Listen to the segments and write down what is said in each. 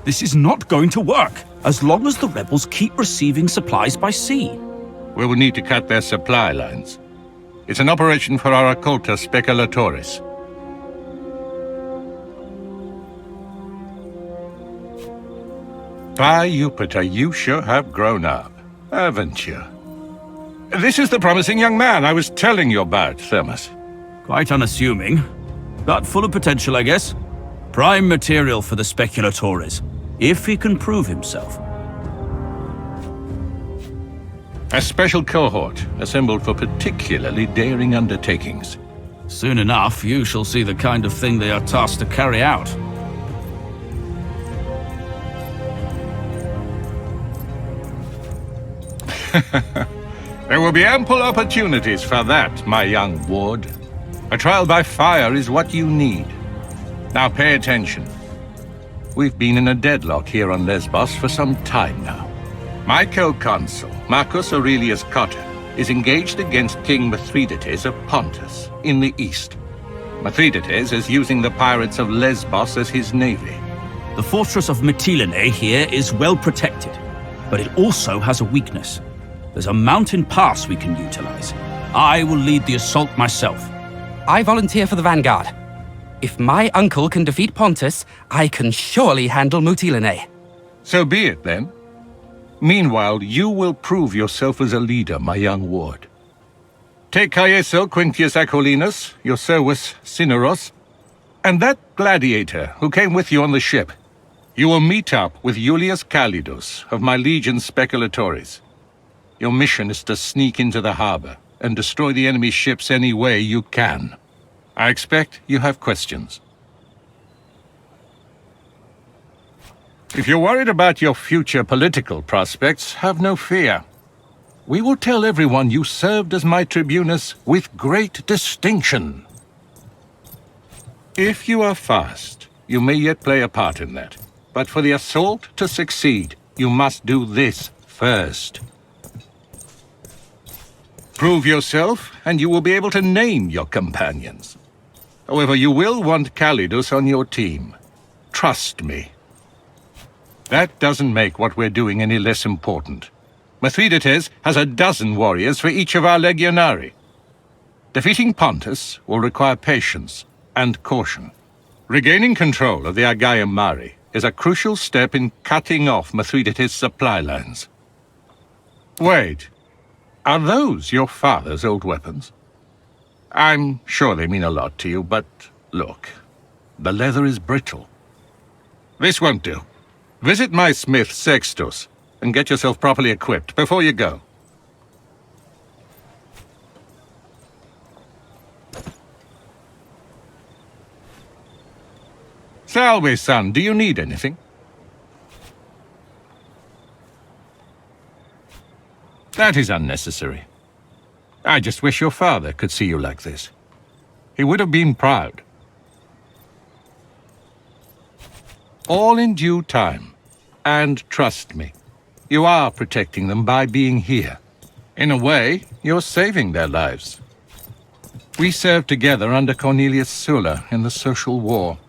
This is not going to work, as long as the rebels keep receiving supplies by sea. We will need to cut their supply lines. It's an operation for our occulta speculatoris. By Jupiter, you sure have grown up, haven't you? This is the promising young man I was telling you about, Thermos. Quite unassuming, but full of potential, I guess. Prime material for the speculatores, if he can prove himself. A special cohort, assembled for particularly daring undertakings. Soon enough, you shall see the kind of thing they are tasked to carry out. There will be ample opportunities for that, my young ward. A trial by fire is what you need. Now pay attention. We've been in a deadlock here on Lesbos for some time now. My co-consul, Marcus Aurelius Cotta, is engaged against King Mithridates of Pontus, in the east. Mithridates is using the pirates of Lesbos as his navy. The fortress of Mytilene here is well protected, but it also has a weakness. There's a mountain pass we can utilize. I will lead the assault myself. I volunteer for the vanguard. If my uncle can defeat Pontus, I can surely handle Mytilene. So be it, then. Meanwhile, you will prove yourself as a leader, my young ward. Take Caeso Quintius Acollinus, your Servus Cineros, and that gladiator who came with you on the ship. You will meet up with Iulius Calidus of my legion Speculatoris. Your mission is to sneak into the harbor and destroy the enemy ships any way you can. I expect you have questions. If you're worried about your future political prospects, have no fear. We will tell everyone you served as my tribunus with great distinction. If you are fast, you may yet play a part in that. But for the assault to succeed, you must do this first. Prove yourself, and you will be able to name your companions. However, you will want Calidus on your team. Trust me. That doesn't make what we're doing any less important. Mithridates has a dozen warriors for each of our legionari. Defeating Pontus will require patience and caution. Regaining control of the Aegaeum Mare is a crucial step in cutting off Mithridates' supply lines. Wait. Are those your father's old weapons? I'm sure they mean a lot to you, but look, the leather is brittle. This won't do. Visit my smith, Sextus, and get yourself properly equipped before you go. Salve, son, do you need anything? That is unnecessary. I just wish your father could see you like this. He would have been proud. All in due time. And trust me, you are protecting them by being here. In a way, you're saving their lives. We served together under Cornelius Sulla in the Social War.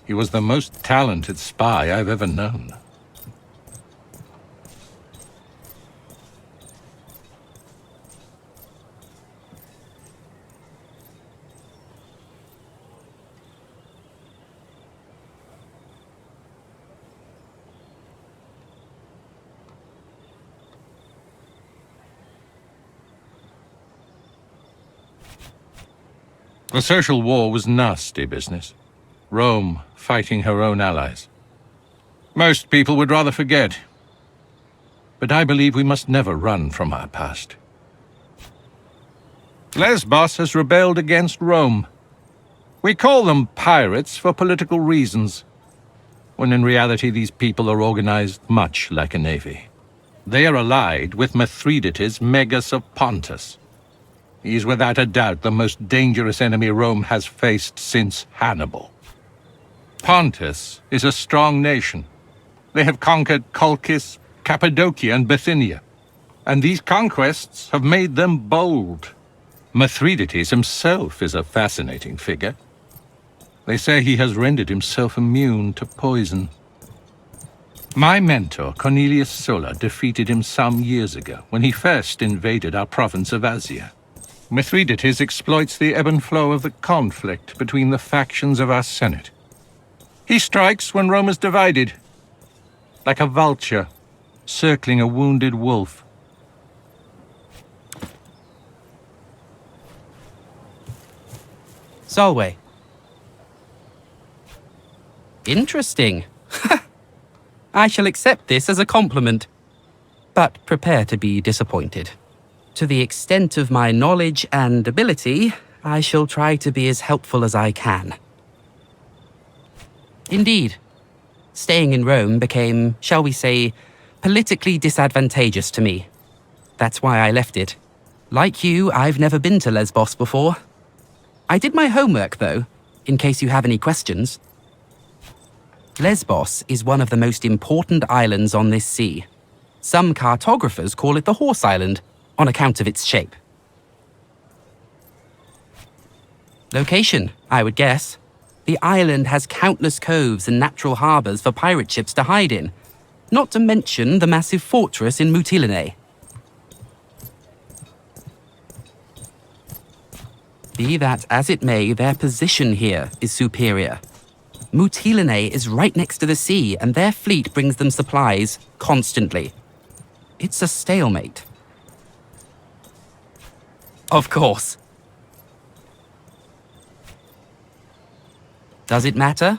He was the most talented spy I've ever known. The Social War was nasty business. Rome fighting her own allies. Most people would rather forget. But I believe we must never run from our past. Lesbos has rebelled against Rome. We call them pirates for political reasons, when in reality these people are organized much like a navy. They are allied with Mithridates, Megas of Pontus. He is without a doubt the most dangerous enemy Rome has faced since Hannibal. Pontus is a strong nation. They have conquered Colchis, Cappadocia, and Bithynia. And these conquests have made them bold. Mithridates himself is a fascinating figure. They say he has rendered himself immune to poison. My mentor, Cornelius Sulla, defeated him some years ago when he first invaded our province of Asia. Mithridates exploits the ebb and flow of the conflict between the factions of our Senate. He strikes when Rome is divided, like a vulture circling a wounded wolf. Solway. Interesting. I shall accept this as a compliment, but prepare to be disappointed. To the extent of my knowledge and ability, I shall try to be as helpful as I can. Indeed, staying in Rome became, shall we say, politically disadvantageous to me. That's why I left it. Like you, I've never been to Lesbos before. I did my homework, though, in case you have any questions. Lesbos is one of the most important islands on this sea. Some cartographers call it the Horse Island, on account of its shape. Location, I would guess. The island has countless coves and natural harbors for pirate ships to hide in, not to mention the massive fortress in Mytilene. Be that as it may, their position here is superior. Mytilene is right next to the sea, and their fleet brings them supplies constantly. It's a stalemate. Of course. Does it matter?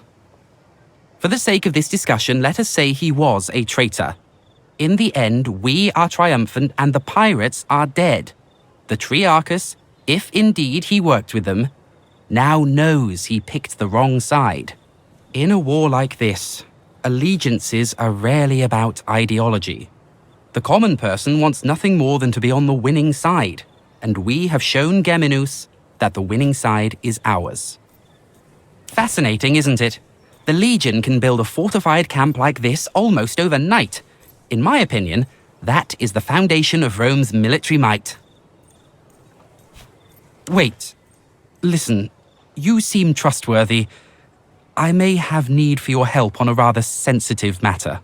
For the sake of this discussion, let us say he was a traitor. In the end, we are triumphant and the pirates are dead. The Triarchus, if indeed he worked with them, now knows he picked the wrong side. In a war like this, allegiances are rarely about ideology. The common person wants nothing more than to be on the winning side, and we have shown Geminus that the winning side is ours. Fascinating, isn't it? The Legion can build a fortified camp like this almost overnight. In my opinion, that is the foundation of Rome's military might. Wait. Listen, you seem trustworthy. I may have need for your help on a rather sensitive matter.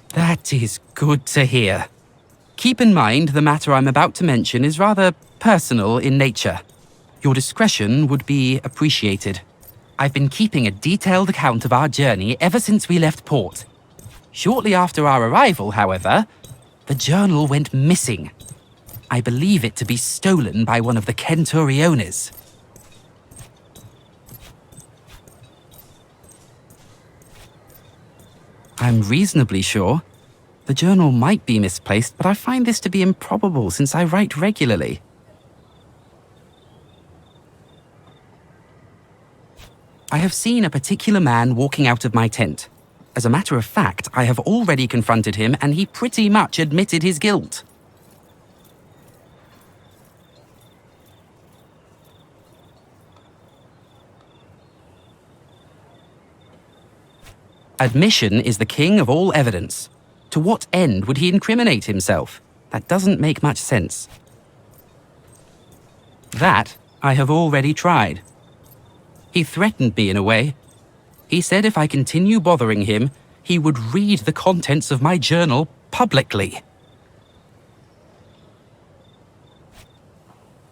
That is good to hear. Keep in mind the matter I'm about to mention is rather personal in nature. Your discretion would be appreciated. I've been keeping a detailed account of our journey ever since we left port. Shortly after our arrival, however, the journal went missing. I believe it to be stolen by one of the Centuriones. I'm reasonably sure. The journal might be misplaced, but I find this to be improbable since I write regularly. I have seen a particular man walking out of my tent. As a matter of fact, I have already confronted him and he pretty much admitted his guilt. Admission is the king of all evidence. To what end would he incriminate himself? That doesn't make much sense. That I have already tried. He threatened me in a way. He said if I continue bothering him, he would read the contents of my journal publicly.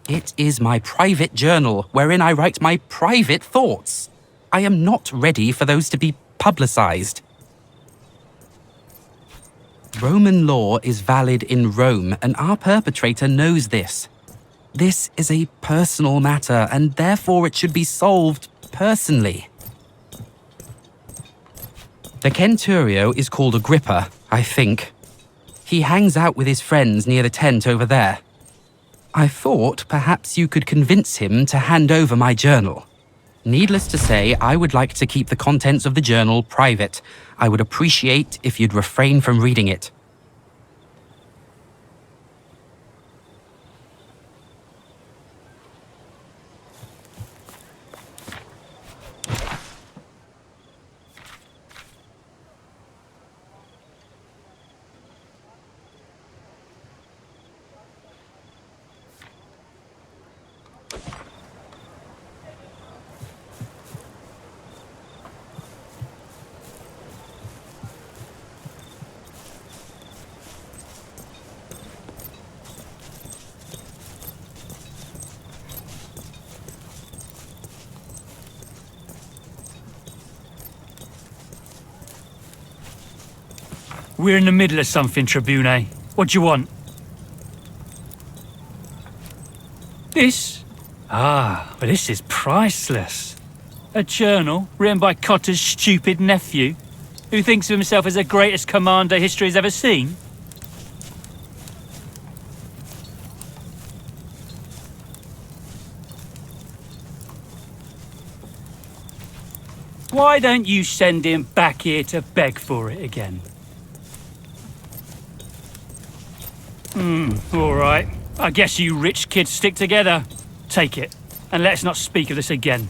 It is my private journal wherein I write my private thoughts. I am not ready for those to be publicized. Roman law is valid in Rome, and our perpetrator knows this. This is a personal matter, and therefore it should be solved personally. The Centurio is called Agrippa, I think. He hangs out with his friends near the tent over there. I thought perhaps you could convince him to hand over my journal. Needless to say, I would like to keep the contents of the journal private. I would appreciate if you'd refrain from reading it. We're in the middle of something, Tribune. What do you want? This? Ah, well, this is priceless. A journal written by Cotter's stupid nephew, who thinks of himself as the greatest commander history has ever seen. Why don't you send him back here to beg for it again? All right. I guess you rich kids stick together. Take it, and let's not speak of this again.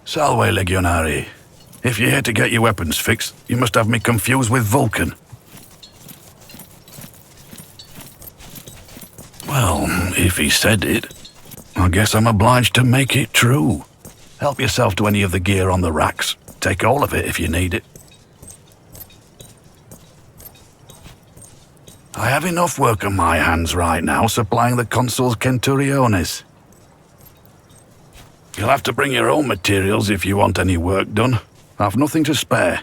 Salve, Legionari. If you're here to get your weapons fixed, you must have me confused with Vulcan. Well, if he said it, I guess I'm obliged to make it true. Help yourself to any of the gear on the racks. Take all of it if you need it. I have enough work on my hands right now supplying the consul's centuriones. You'll have to bring your own materials if you want any work done. I've nothing to spare.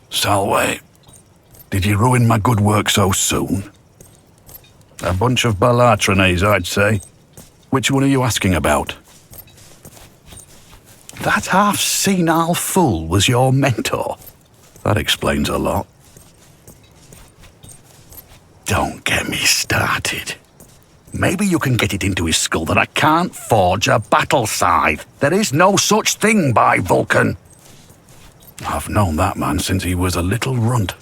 Salve. Did you ruin my good work so soon? A bunch of ballatrines, I'd say. Which one are you asking about? That half-senile fool was your mentor. That explains a lot. Don't get me started. Maybe you can get it into his skull that I can't forge a battle scythe. There is no such thing by Vulcan. I've known that man since he was a little runt.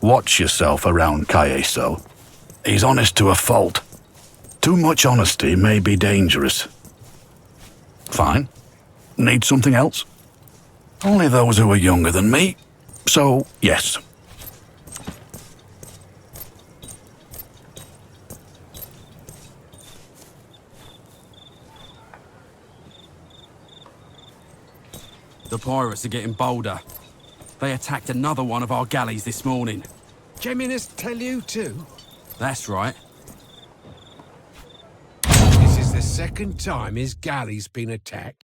Watch yourself around Caeso. He's honest to a fault. Too much honesty may be dangerous. Fine. Need something else? Only those who are younger than me. So, yes. The pirates are getting bolder. They attacked another one of our galleys this morning. Geminus tell you too? That's right. This is the second time his galley's been attacked.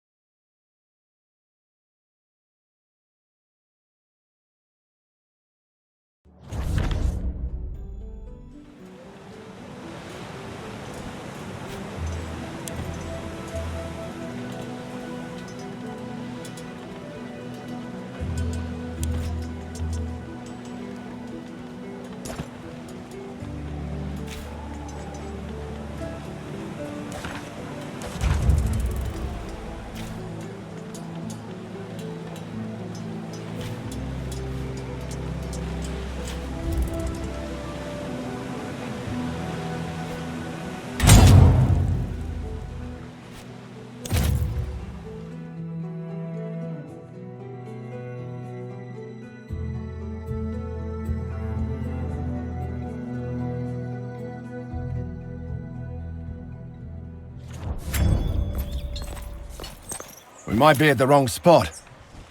We might be at the wrong spot.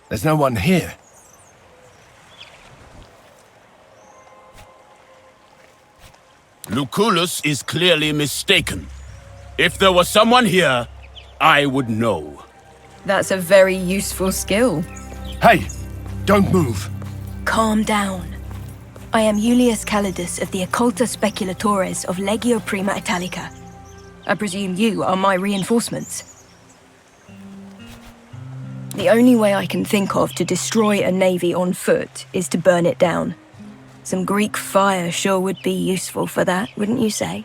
There's no one here. Lucullus is clearly mistaken. If there was someone here, I would know. That's a very useful skill. Hey! Don't move! Calm down. I am Julius Calidus of the Occulta Speculatores of Legio Prima Italica. I presume you are my reinforcements. The only way I can think of to destroy a navy on foot is to burn it down. Some Greek fire sure would be useful for that, wouldn't you say?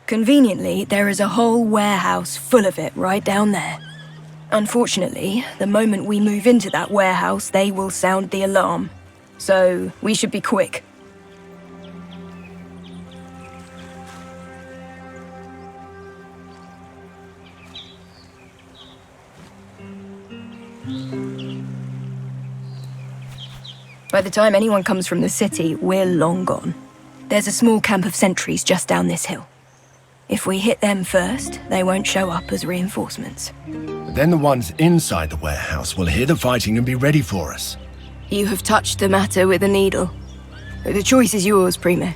Conveniently, there is a whole warehouse full of it right down there. Unfortunately, the moment we move into that warehouse, they will sound the alarm. So, we should be quick. By the time anyone comes from the city, we're long gone. There's a small camp of sentries just down this hill. If we hit them first, they won't show up as reinforcements. But then the ones inside the warehouse will hear the fighting and be ready for us. You have touched the matter with a needle. The choice is yours, Primo.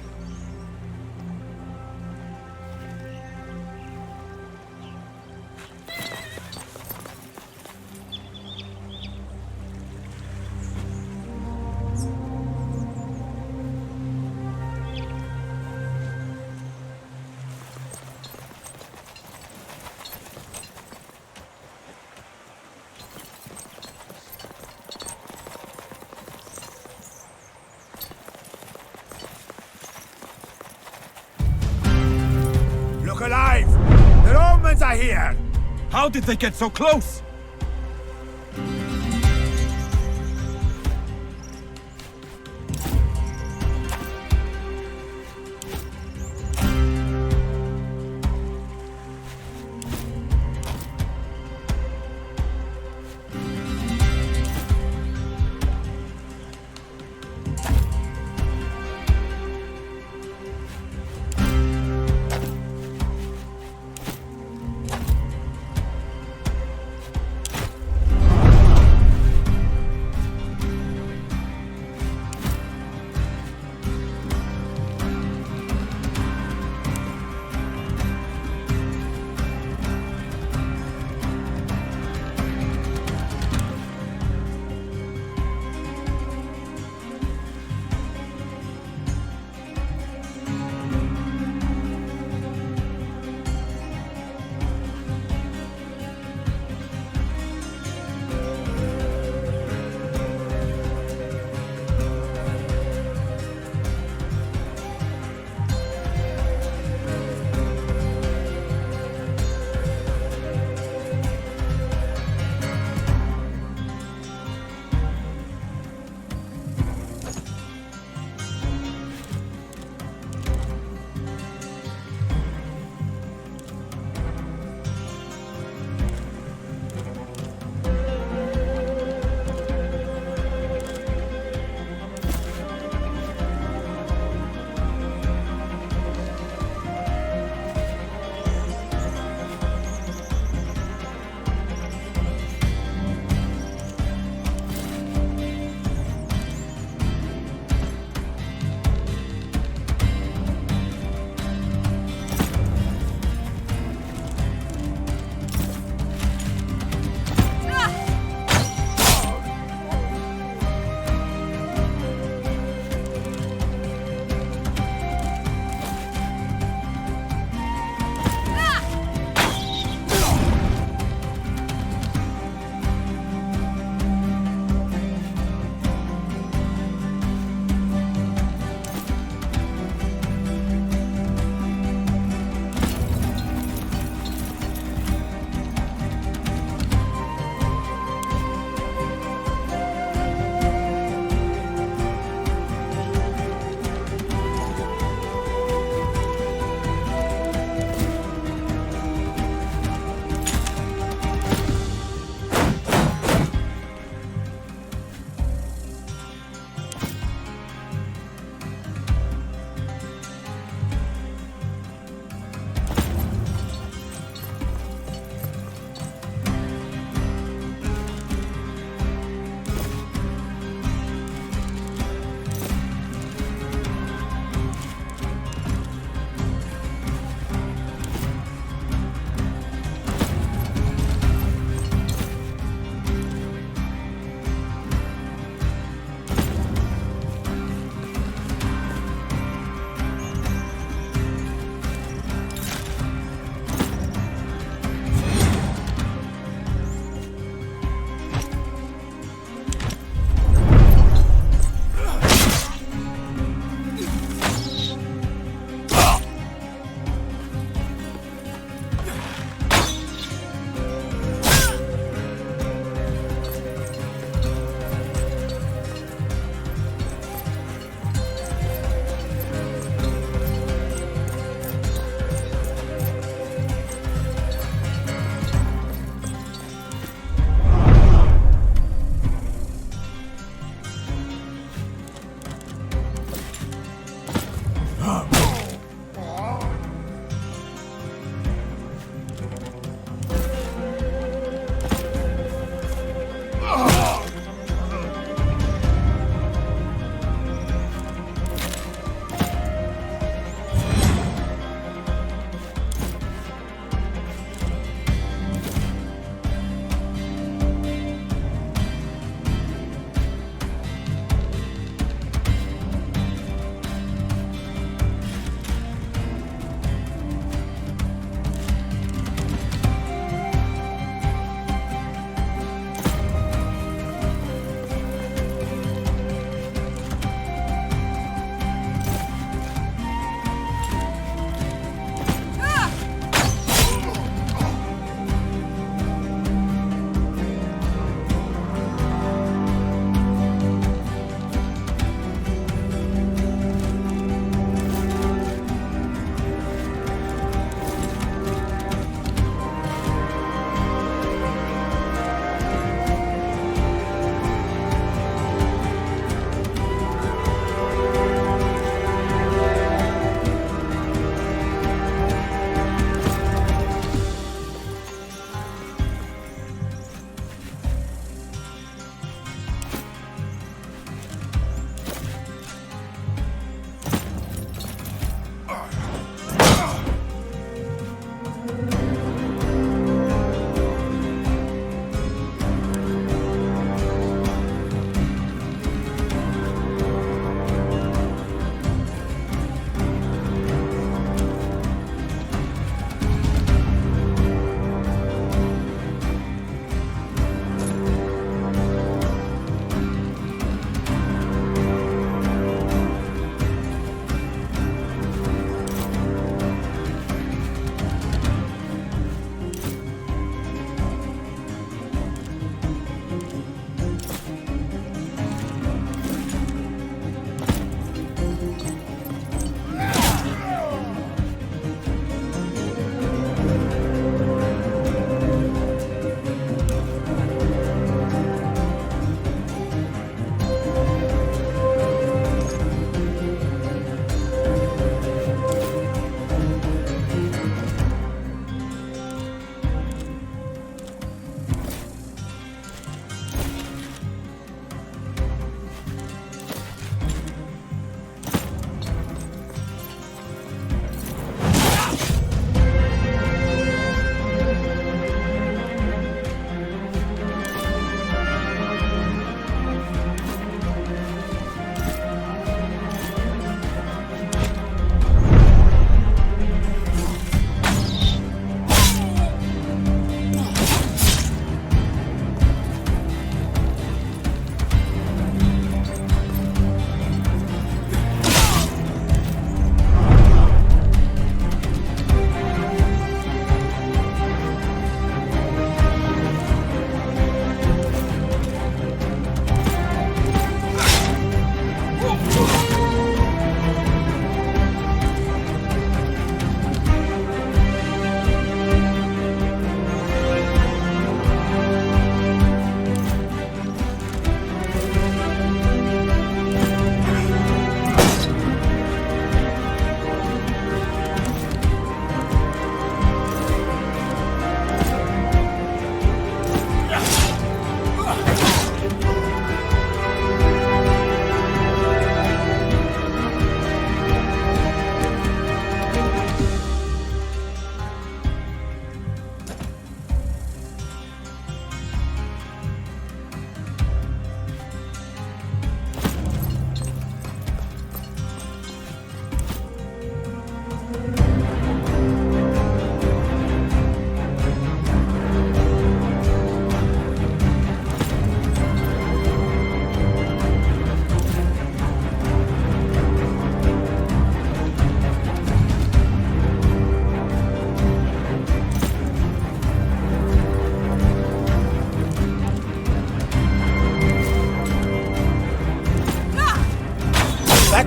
Look alive! The Romans are here! How did they get so close?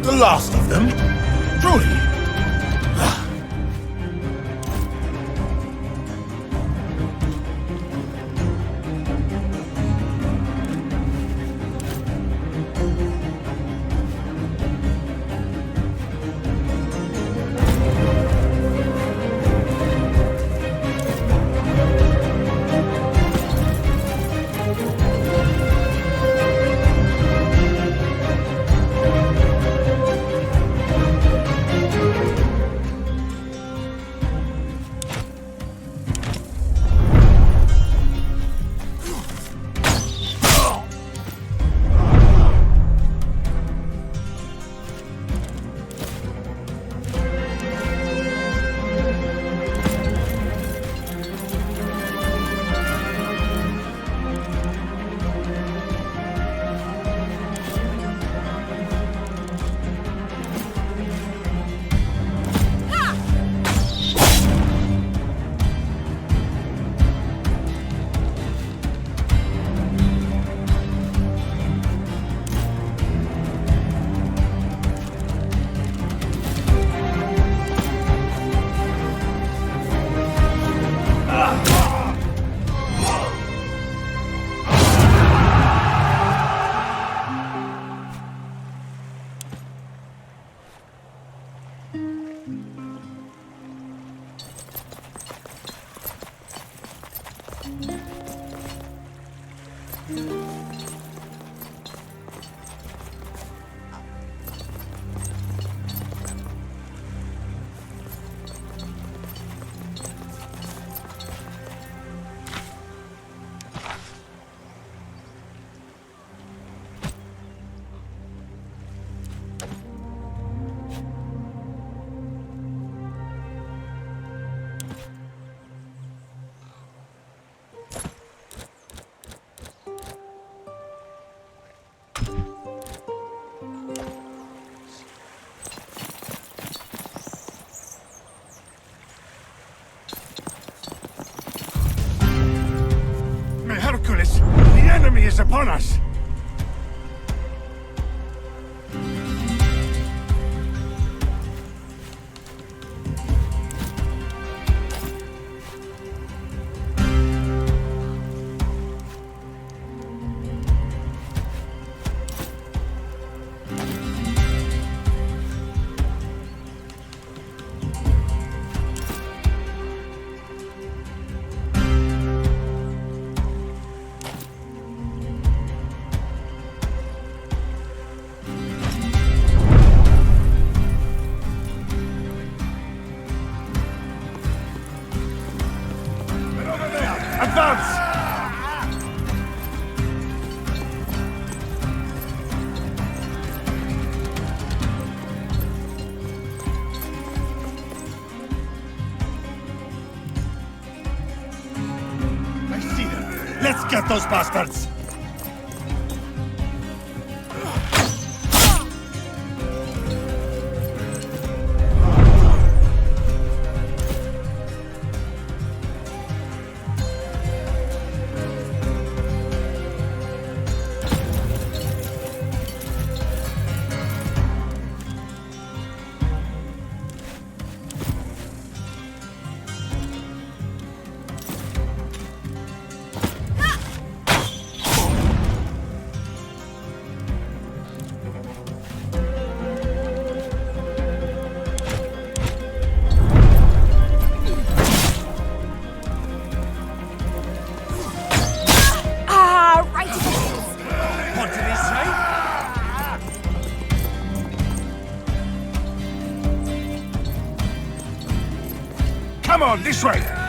The last of them? Truly. Hercules, the enemy is upon us! Advance! I see them. Let's get those bastards! Come on, this way!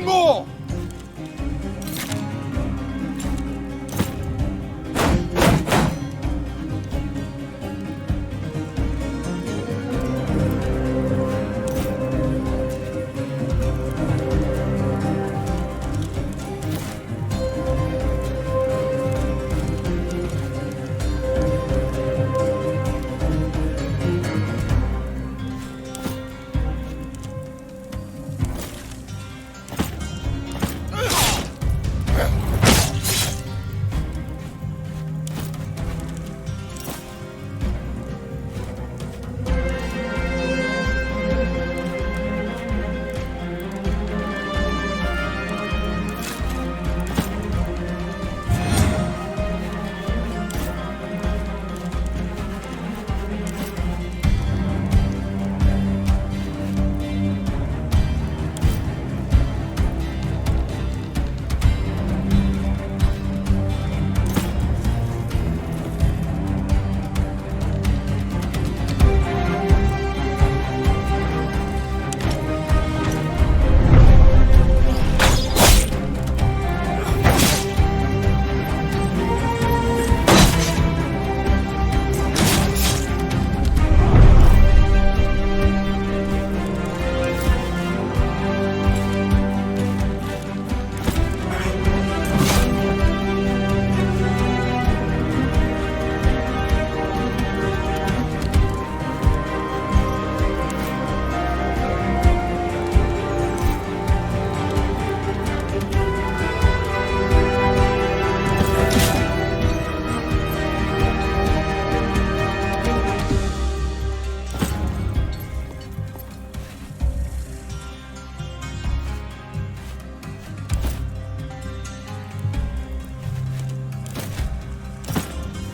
One more!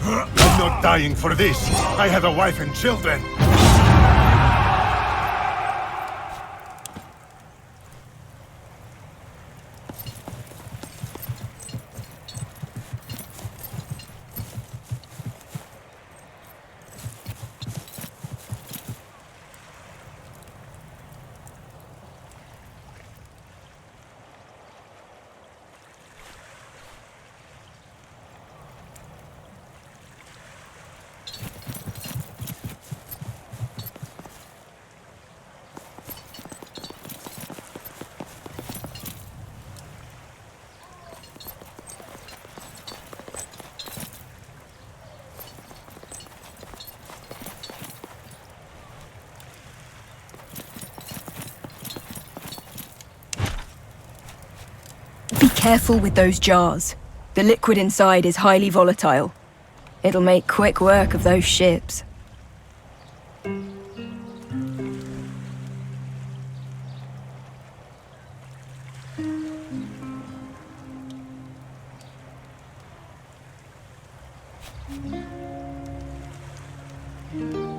I'm not dying for this. I have a wife and children. Be careful with those jars. The liquid inside is highly volatile. It'll make quick work of those ships.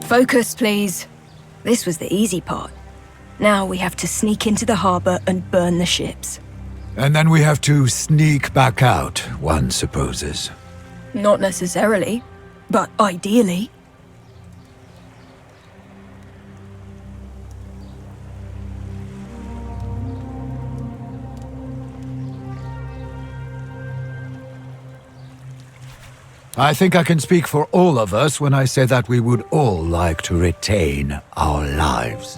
Focus, please. This was the easy part. Now we have to sneak into the harbor and burn the ships. And then we have to sneak back out, one supposes. Not necessarily, but ideally. I think I can speak for all of us when I say that we would all like to retain our lives.